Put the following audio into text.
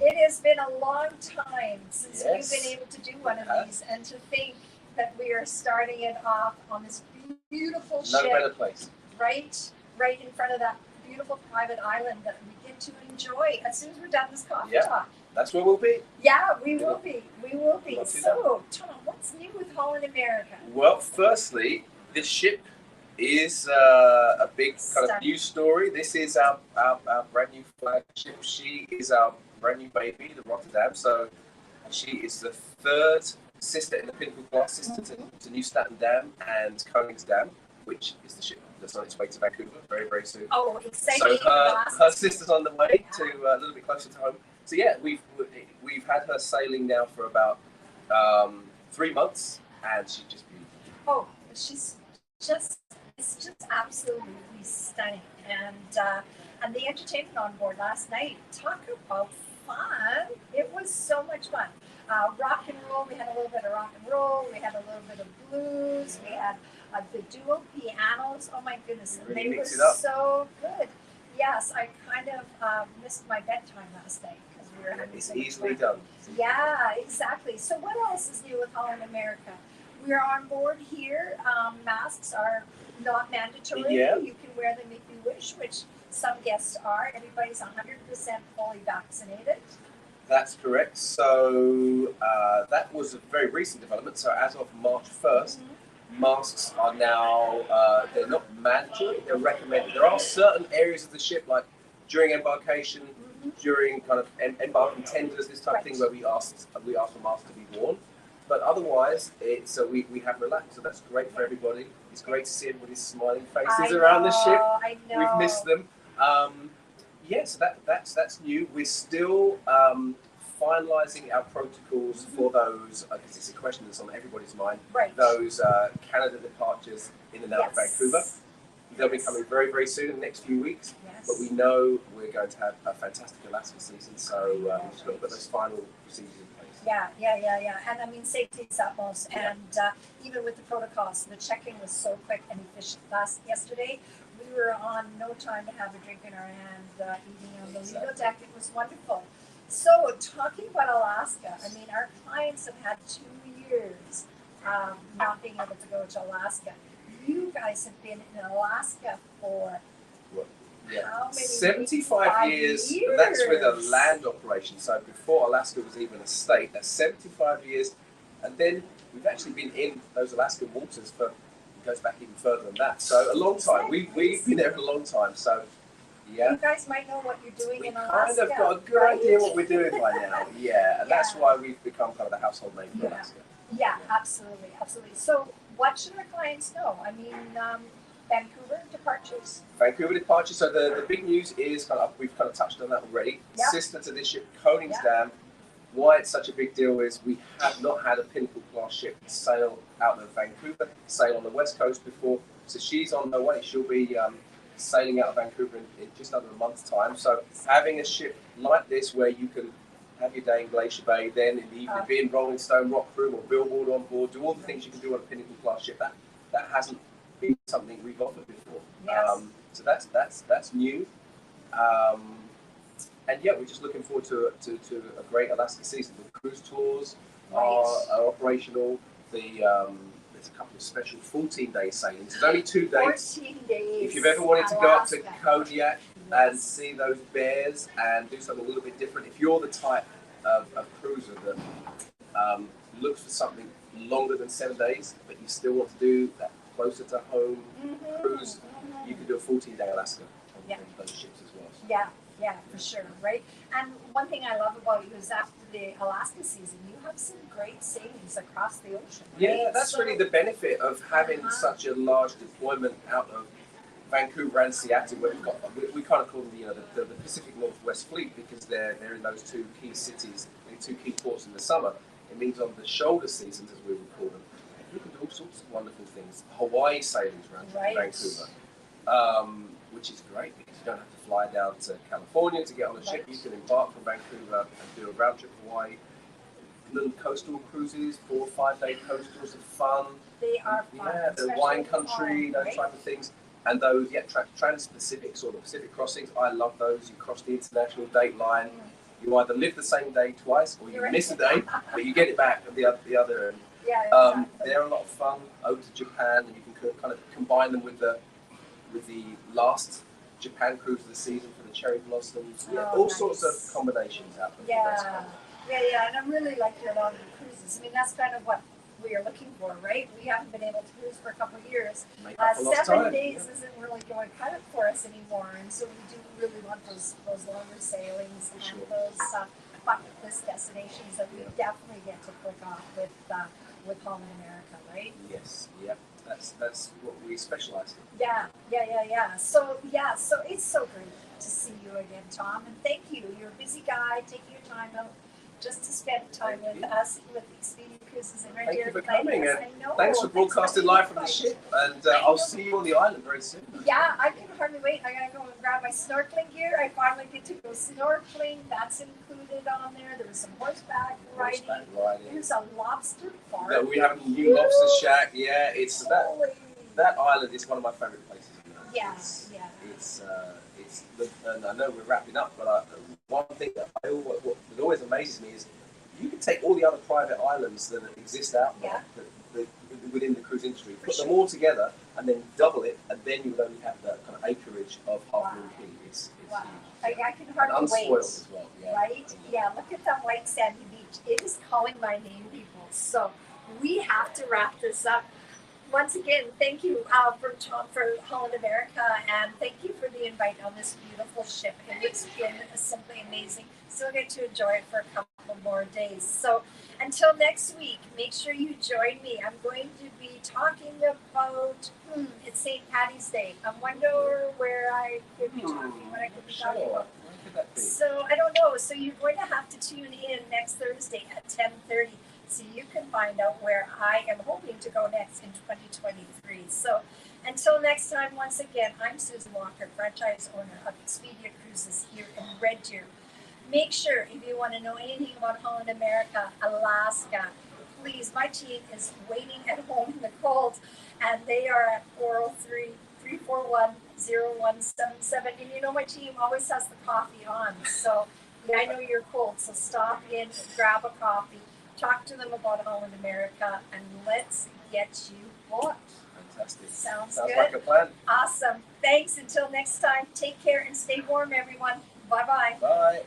It has been a long time since Yes. we've been able to do one of these, and to think that we are starting it off on this beautiful No ship, better place. right in front of that beautiful private island that we get to enjoy as soon as we're done this coffee Yeah. talk. That's where we'll be. Yeah, we will be. We will be. Not too So, Tom, what's new with Holland America? Well, firstly, this ship is a big kind of news story. This is our brand new flagship. She is our brand new baby, the Rotterdam. So she is the third sister in the Pinnacle class, sister to New Staten Dam and Koningsdam, which is the ship that's on its way to Vancouver very, very soon. Oh, exciting! So her sister's on the way to a little bit closer to home. So yeah, we've had her sailing now for about 3 months, and she's just beautiful. Oh, it's just absolutely stunning, and the entertainment on board last night. Talk about fun! It was so much fun. Rock and roll. We had a little bit of rock and roll. We had a little bit of blues. We had the dual pianos. Oh my goodness, Really they were so good. Yes, I kind of missed my bedtime last night because we were having It's so much easily fun. done. Yeah, exactly. So what else is new with Holland America? We're on board here. Masks are not mandatory. Yeah. You can wear them if you wish, which some guests are. Everybody's 100% fully vaccinated. That's correct. So that was a very recent development. So as of March 1st, masks are now, they're not mandatory, they're recommended. There are certain areas of the ship, like during embarkation, during kind of embarking tenders, this type of thing, where we ask for masks to be worn. But otherwise, we have relaxed, so that's great for everybody. It's great to see everybody's smiling faces around the ship. I know. We've missed them. So that's new. We're still finalising our protocols for those, because it's a question that's on everybody's mind, those Canada departures in and out of Vancouver. They'll be coming very, very soon in the next few weeks. But we know we're going to have a fantastic Alaska season, so we've just got to put those final procedures in place. Yeah. And I mean, safety is utmost. And even with the protocols, the check-in was so quick and efficient. Yesterday, we were on no time to have a drink in our hand, eating on the Lido deck. It was wonderful. So, talking about Alaska, I mean, our clients have had 2 years not being able to go to Alaska. You guys have been in Alaska for how many 75 years. That's with a land operation. So before Alaska was even a state, that's 75 years. And then we've actually been in those Alaskan waters for, it goes back even further than that. So a long time. We've been there for a long time. So yeah. You guys might know what you're doing in Alaska. We've kind of got a good idea what we're doing by now. Yeah, and that's why we've become kind of the household name for Alaska. Yeah, absolutely. So what should our clients know? I mean, Vancouver departures. So the big news is we've kind of touched on that already. Yep. Sister to this ship, Koningsdam. Why it's such a big deal is we have not had a Pinnacle class ship sail out of Vancouver, sail on the west coast before. So she's on her way. She'll be sailing out of Vancouver in just under a month's time. So having a ship like this where you can have your day in Glacier Bay, then in the evening be in Rolling Stone, Rock Room or Billboard on board, do all the things you can do on a Pinnacle class ship. That hasn't been something we've offered before. Yes. So that's new. And yeah, we're just looking forward to a great Alaska season. The cruise tours are operational. There's a couple of special 14-day sailings. There's only 2 days. 14 days. If you've ever wanted to go up to Kodiak and see those bears and do something a little bit different, if you're the type of cruiser that looks for something longer than 7 days, but you still want to do that closer to home cruise, you can do a 14-day Alaska on those ships as well. Yeah, for sure, right? And one thing I love about you is after the Alaska season, you have some great sailings across the ocean. Right? Yeah, that's really the benefit of having such a large deployment out of Vancouver and Seattle, where we kind of call them the Pacific Northwest Fleet, because they're in those 2 key cities, in 2 key ports in the summer. It means on the shoulder seasons, as we would call them, you can do all sorts of wonderful things. Hawaii sailings around Vancouver, which is great because you don't have to fly down to California to get on a ship. You can embark from Vancouver and do a round trip to Hawaii. Little coastal cruises, 4 or 5 day coastals are fun. They are fun. Yeah, the wine country, those type of things. And those, trans-Pacific sort of Pacific crossings, I love those. You cross the international date line, You either live the same day twice, or you miss a day, but you get it back at the other end. Yeah, exactly. They're a lot of fun. Over to Japan, and you can kind of combine them with the last Japan cruise of the season for the cherry blossoms. Yeah, all sorts of combinations happen. Yeah, and I really like your longer cruises. I mean, that's kind of what we are looking for, right? We haven't been able to cruise for a couple of years. 7 days isn't really going to cut it for us anymore, and so we do really want those longer sailings and those bucket list destinations that we definitely get to click off with Holland America, right? Yes, yep. That's what we specialize in. Yeah. So it's so great to see you again, Tom, and thank you. You're a busy guy, taking your time out just to spend time with us, with Expedia Cruises and Red Deer. Thank you for coming, and thanks for broadcasting live from the ship. And I'll see you on the island very soon. Yeah, I can hardly wait. I gotta go and grab my snorkeling gear. I finally get to go snorkeling. That's included on there. There was some horseback riding. There's a lobster farm. Yeah, we have a new lobster shack. Yeah, it's that island is one of my favorite places. And I know we're wrapping up, but one thing that always amazes me is you can take all the other private islands that exist out there within the cruise industry, put them all together, and then double it, and then you would only have the kind of acreage of Half Moon Cay. It's huge. I can hardly wait. As well, right? Yeah, look at that white sandy beach. It is calling my name, people. So we have to wrap this up. Once again, thank you for Tom for Holland America, and thank you for the invite on this beautiful ship. It's been simply amazing. Still get to enjoy it for a couple more days. So until next week, make sure you join me. I'm going to be talking about it's St. Patty's Day. I wonder where I could be talking, what I could be talking about. So I don't know. So you're going to have to tune in next Thursday at 10:30. So you can find out where I am hoping to go next in 2023. So until next time, once again, I'm Susan Walker, franchise owner of Expedia Cruises here in Red Deer. Make sure, if you want to know anything about Holland America, Alaska, please, my team is waiting at home in the cold, and they are at 403-341-0177. And you know my team always has the coffee on. So I know you're cold, so stop in, grab a coffee. Talk to them about Holland America, and let's get you booked. Fantastic. Sounds good. Like a plan. Awesome. Thanks. Until next time, take care and stay warm, everyone. Bye-bye. Bye.